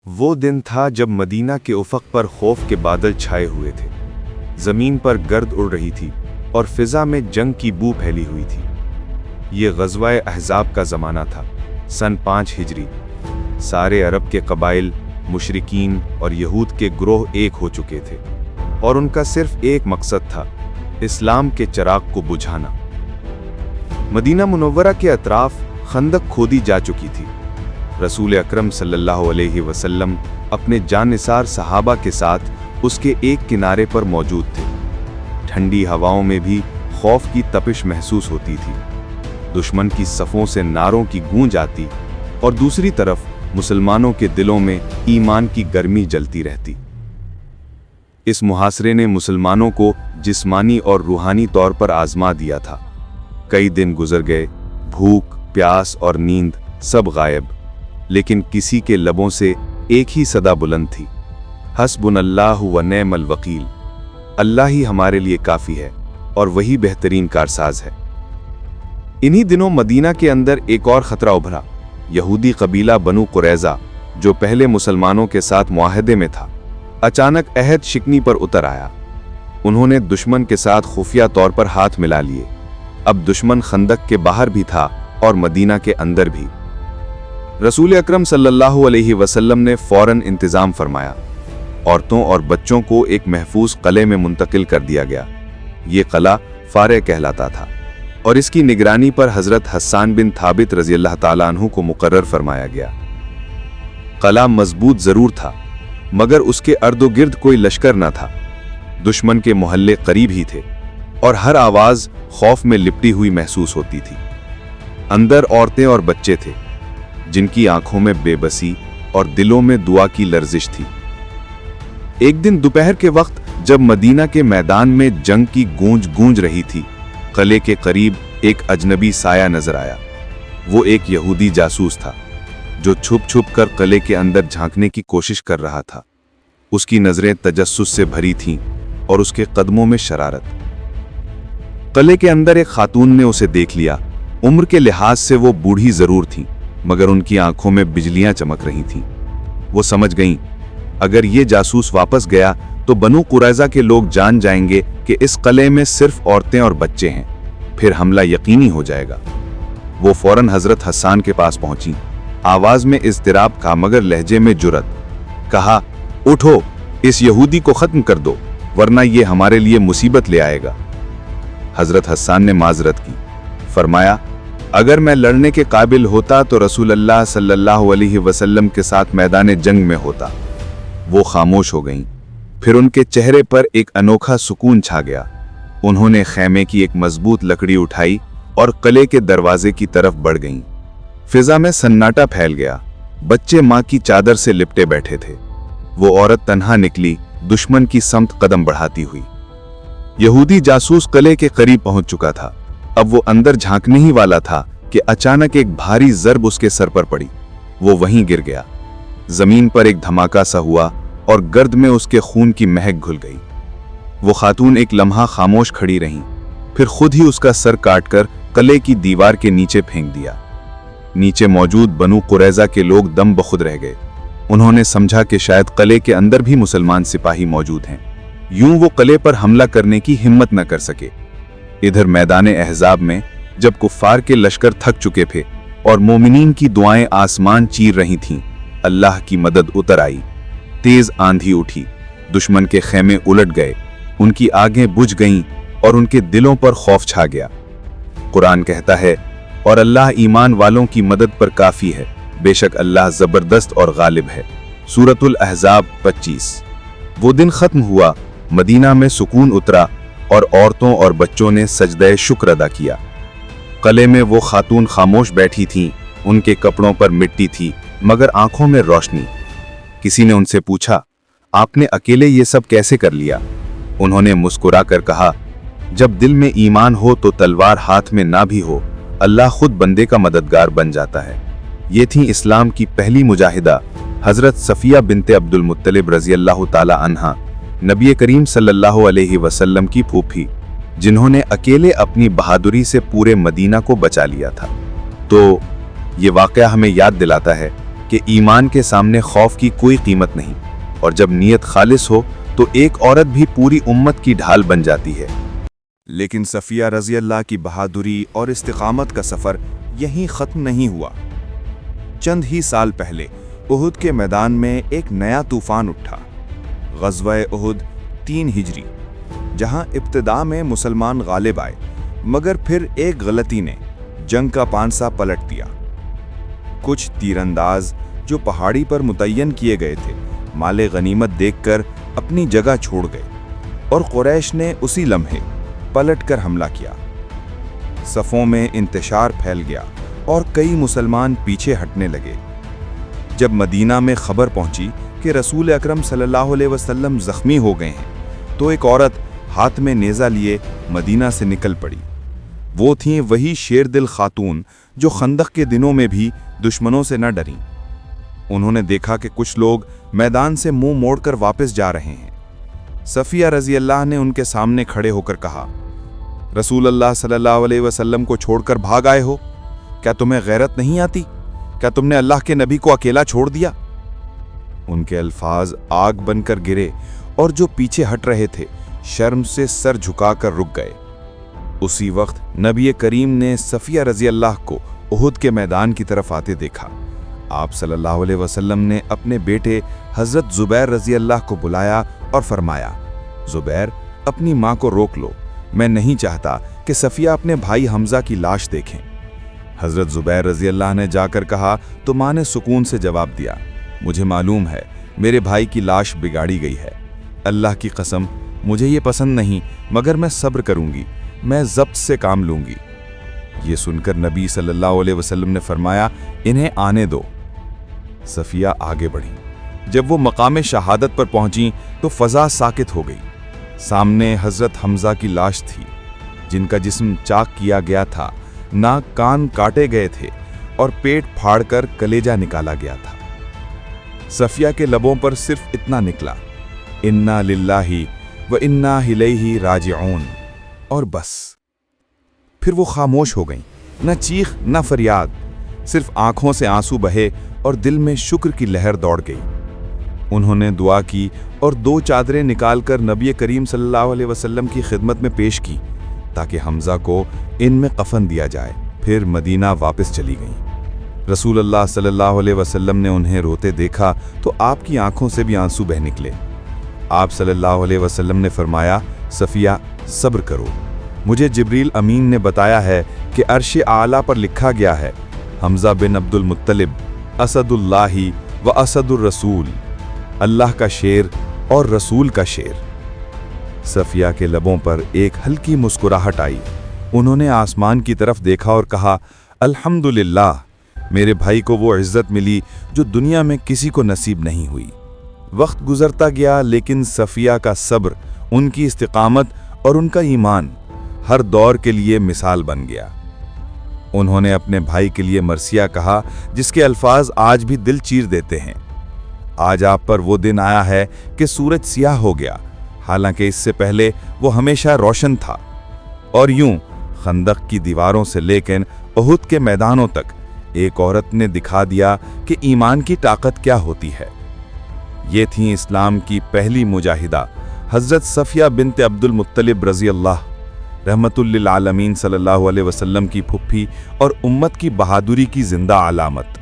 वो दिन था जब मदीना के उफ़क़ पर खौफ के बादल छाए हुए थे। ज़मीन पर गर्द उड़ रही थी और फ़िज़ा में जंग की बू फैली हुई थी। ये ग़ज़वा-ए अहज़ाब का ज़माना था, सन 5 हिजरी। सारे अरब के कबाइल, मुशरिकीन और यहूद के ग्रोह एक हो चुके थे और उनका सिर्फ एक मकसद था, इस्लाम के चिराग को बुझाना। मदीना मुनव्वरा के अतराफ खंदक खोदी जा चुकी थी। रसूल अकरम सल्लल्लाहु अलैहि वसल्लम अपने जानिसार सहाबा के साथ उसके एक किनारे पर मौजूद थे। ठंडी हवाओं में भी खौफ की तपिश महसूस होती थी। दुश्मन की सफ़ों से नारों की गूंज आती और दूसरी तरफ मुसलमानों के दिलों में ईमान की गर्मी जलती रहती। इस मुहासरे ने मुसलमानों को जिस्मानी और रूहानी तौर पर आजमा दिया था। कई दिन गुजर गए, भूख, प्यास और नींद सब गायब, लेकिन किसी के लबों से एक ही सदा बुलंद थी, हस्बुनल्लाहु व निअमल वकील। अल्लाह ही हमारे लिए काफ़ी है और वही बेहतरीन कारसाज है। इन्हीं दिनों मदीना के अंदर एक और ख़तरा उभरा। यहूदी कबीला बनु कुरैज़ा, जो पहले मुसलमानों के साथ मुआहदे में था, अचानक अहद शिकनी पर उतर आया। उन्होंने दुश्मन के साथ खुफिया तौर पर हाथ मिला लिए। अब दुश्मन खंदक के बाहर भी था और मदीना के अंदर भी। रसूल अकरम सल्लल्लाहु अलैहि वसल्लम ने फौरन इंतज़ाम फरमाया। औरतों और बच्चों को एक महफूज क़ले में मुंतकिल कर दिया गया। ये क़ला फ़ारे कहलाता था और इसकी निगरानी पर हज़रत हस्सान बिन थाबित रज़ियल्लाहु ताला अन्हु को मुकर्रर फरमाया गया। क़ला मजबूत ज़रूर था, मगर उसके अर्दोगिर्द कोई लश्कर न था। दुश्मन के मोहल्ले करीब ही थे और हर आवाज़ खौफ में लिपटी हुई महसूस होती थी। अंदर औरतें और बच्चे थे, जिनकी आंखों में बेबसी और दिलों में दुआ की लर्जिश थी। एक दिन दोपहर के वक्त जब मदीना के मैदान में जंग की गूंज रही थी, क़ले के करीब एक अजनबी साया नजर आया। वो एक यहूदी जासूस था, जो छुप छुप कर क़ले के अंदर झांकने की कोशिश कर रहा था। उसकी नजरें तजस्सुस से भरी थीं और उसके कदमों में शरारत। क़ले के अंदर एक खातून ने उसे देख लिया। उम्र के लिहाज से वो बूढ़ी जरूर थीं, मगर उनकी आंखों में बिजलियां चमक रही थीं। वो समझ गईं, अगर ये जासूस वापस गया तो बनु कुरैज़ा के लोग जान जाएंगे कि इस क़ले में सिर्फ औरतें और बच्चे हैं। फिर हमला यकीनी हो जाएगा। वो फौरन हजरत हस्सान के पास पहुंची। आवाज में इज़्तिराब का मगर लहजे में जुरत। कहा, उठो, इस यहूदी को खत्म कर दो, वरना ये हमारे लिए मुसीबत ले आएगा। हजरत हस्सान ने माजरत की। फरमाया, अगर मैं लड़ने के काबिल होता तो रसूल अल्लाह सल्लल्लाहु अलैहि वसल्लम के साथ मैदान जंग में होता। वो खामोश हो गईं। फिर उनके चेहरे पर एक अनोखा सुकून छा गया। उन्होंने खैमे की एक मजबूत लकड़ी उठाई और क़ले के दरवाजे की तरफ बढ़ गईं। फिजा में सन्नाटा फैल गया। बच्चे माँ की चादर से लिपटे बैठे थे। वो औरत तन्हा निकली, दुश्मन की समत कदम बढ़ाती हुई। यहूदी जासूस क़ले के करीब पहुंच चुका था। अब वो अंदर झांकने ही वाला था कि अचानक एक भारी ज़रब उसके सर पर पड़ी। वो वहीं गिर गया। जमीन पर एक धमाका सा हुआ और गर्द में उसके खून की महक घुल गई। वो खातून एक लम्हा खामोश खड़ी रहीं, फिर खुद ही उसका सर काटकर क़ले की दीवार के नीचे फेंक दिया। नीचे मौजूद बनु कुरैज़ा के लोग दम बखुद रह गए। उन्होंने समझा कि शायद क़ले के अंदर भी मुसलमान सिपाही मौजूद हैं। यूं वो क़ले पर हमला करने की हिम्मत न कर सके। इधर मैदान अहज़ाब में जब कुफ़ार के लश्कर थक चुके थे और मोमिनीन की दुआएं आसमान चीर रही थीं, अल्लाह की मदद उतर आई। तेज आंधी उठी, दुश्मन के खेमे उलट गए, उनकी आगें बुझ गईं और उनके दिलों पर खौफ छा गया। कुरान कहता है, और अल्लाह ईमान वालों की मदद पर काफ़ी है, बेशक अल्लाह ज़बरदस्त और गालिब है। सूरतुल अहज़ाब 25। वो दिन ख़त्म हुआ, मदीना में सुकून उतरा और औरतों और बच्चों ने सजदे शुक्र अदा किया। क़ले में वो खातून खामोश बैठी थीं। उनके कपड़ों पर मिट्टी थी, मगर आंखों में रोशनी। किसी ने उनसे पूछा, आपने अकेले ये सब कैसे कर लिया? उन्होंने मुस्कुरा कर कहा, जब दिल में ईमान हो तो तलवार हाथ में ना भी हो, अल्लाह खुद बंदे का मददगार बन जाता है। ये थी इस्लाम की पहली मुजाहिदा, हजरत सफिया बिनते अब्दुल मुत्तलिब रज़ियल्लाहु ताला अन्हा, नबी करीम सल्लल्लाहु अलैहि वसल्लम की फूफी, जिन्होंने अकेले अपनी बहादुरी से पूरे मदीना को बचा लिया था। तो ये वाक़या हमें याद दिलाता है کہ ایمان کے سامنے خوف کی کوئی قیمت نہیں، اور جب نیت خالص ہو تو ایک عورت بھی پوری امت کی ڈھال بن جاتی ہے۔ لیکن صفیہ رضی اللہ کی بہادری اور استقامت کا سفر یہیں ختم نہیں ہوا۔ چند ہی سال پہلے احد کے میدان میں ایک نیا طوفان اٹھا، غزوہ احد 3 ہجری، جہاں ابتدا میں مسلمان غالب آئے، مگر پھر ایک غلطی نے جنگ کا پانسا پلٹ دیا۔ کچھ تیر انداز جو پہاڑی پر متعین کیے گئے تھے، مال غنیمت دیکھ کر اپنی جگہ چھوڑ گئے، اور قریش نے اسی لمحے پلٹ کر حملہ کیا۔ صفوں میں انتشار پھیل گیا اور کئی مسلمان پیچھے ہٹنے لگے۔ جب مدینہ میں خبر پہنچی کہ رسول اکرم صلی اللہ علیہ وسلم زخمی ہو گئے ہیں، تو ایک عورت ہاتھ میں نیزہ لیے مدینہ سے نکل پڑی۔ وہ تھیں وہی شیر دل خاتون جو خندق کے دنوں میں بھی دشمنوں سے نہ ڈریں۔ انہوں نے دیکھا کہ کچھ لوگ میدان سے منہ موڑ کر واپس جا رہے ہیں۔ صفیہ رضی اللہ نے ان کے سامنے کھڑے ہو کر کہا، رسول اللہ صلی اللہ علیہ وسلم کو چھوڑ کر بھاگ آئے ہو؟ کیا تمہیں غیرت نہیں آتی؟ کیا تم نے اللہ کے نبی کو اکیلا چھوڑ دیا؟ ان کے الفاظ آگ بن کر گرے، اور جو پیچھے ہٹ رہے تھے شرم سے سر جھکا کر رک گئے۔ اسی وقت نبی کریم نے صفیہ رضی اللہ کو احد کے میدان کی طرف آتے دیکھا۔ آپ صلی اللہ علیہ وسلم نے اپنے بیٹے حضرت زبیر رضی اللہ کو بلایا اور فرمایا، زبیر، اپنی ماں کو روک لو، میں نہیں چاہتا کہ صفیہ اپنے بھائی حمزہ کی لاش دیکھیں۔ حضرت زبیر رضی اللہ نے جا کر کہا تو ماں نے سکون سے جواب دیا، مجھے معلوم ہے میرے بھائی کی لاش بگاڑی گئی ہے، اللہ کی قسم مجھے یہ پسند نہیں، مگر میں صبر کروں گی، میں ضبط سے کام لوں گی۔ یہ سن کر نبی صلی اللہ علیہ وسلم نے فرمایا، انہیں آنے دو۔ صفیہ آگے بڑھی۔ جب وہ مقام شہادت پر پہنچیں تو فضا ساکت ہو گئی۔ سامنے حضرت حمزہ کی لاش تھی، جن کا جسم چاک کیا گیا تھا، ناک کان کاٹے گئے تھے اور پیٹ پھاڑ کر کلیجہ نکالا گیا تھا۔ صفیہ کے لبوں پر صرف اتنا نکلا، انا للہ و انا الیہ راجعون، اور بس۔ پھر وہ خاموش ہو گئیں، نہ چیخ نہ فریاد، صرف آنکھوں سے آنسو بہے اور دل میں شکر کی لہر دوڑ گئی۔ انہوں نے دعا کی اور 2 چادریں نکال کر نبی کریم صلی اللہ علیہ وسلم کی خدمت میں پیش کی تاکہ حمزہ کو ان میں کفن دیا جائے۔ پھر مدینہ واپس چلی گئیں۔ رسول اللہ صلی اللہ علیہ وسلم نے انہیں روتے دیکھا تو آپ کی آنکھوں سے بھی آنسو بہ نکلے۔ آپ صلی اللہ علیہ وسلم نے فرمایا، صفیہ صبر کرو، مجھے جبریل امین نے بتایا ہے کہ عرش اعلیٰ پر لکھا گیا ہے، حمزہ بن عبد المطلب اسد اللہ و اسد الرسول، اللہ کا شیر اور رسول کا شیر۔ صفیہ کے لبوں پر ایک ہلکی مسکراہٹ آئی۔ انہوں نے آسمان کی طرف دیکھا اور کہا، الحمدللہ، میرے بھائی کو وہ عزت ملی جو دنیا میں کسی کو نصیب نہیں ہوئی۔ وقت گزرتا گیا، لیکن صفیہ کا صبر، ان کی استقامت اور ان کا ایمان ہر دور کے لیے مثال بن گیا۔ انہوں نے اپنے بھائی کے لیے مرثیہ کہا، جس کے الفاظ آج بھی دل چیر دیتے ہیں۔ آج آپ پر وہ دن آیا ہے کہ سورج سیاہ ہو گیا، حالانکہ اس سے پہلے وہ ہمیشہ روشن تھا، اور یوں خندق کی دیواروں سے لے کر احد کے میدانوں تک ایک عورت نے دکھا دیا کہ ایمان کی طاقت کیا ہوتی ہے۔ یہ تھیں اسلام کی پہلی مجاہدہ، حضرت صفیہ بنت عبد المطلب رضی اللہ، رحمت للعالمین صلی اللہ علیہ وسلم کی پھپھی اور امت کی بہادری کی زندہ علامت۔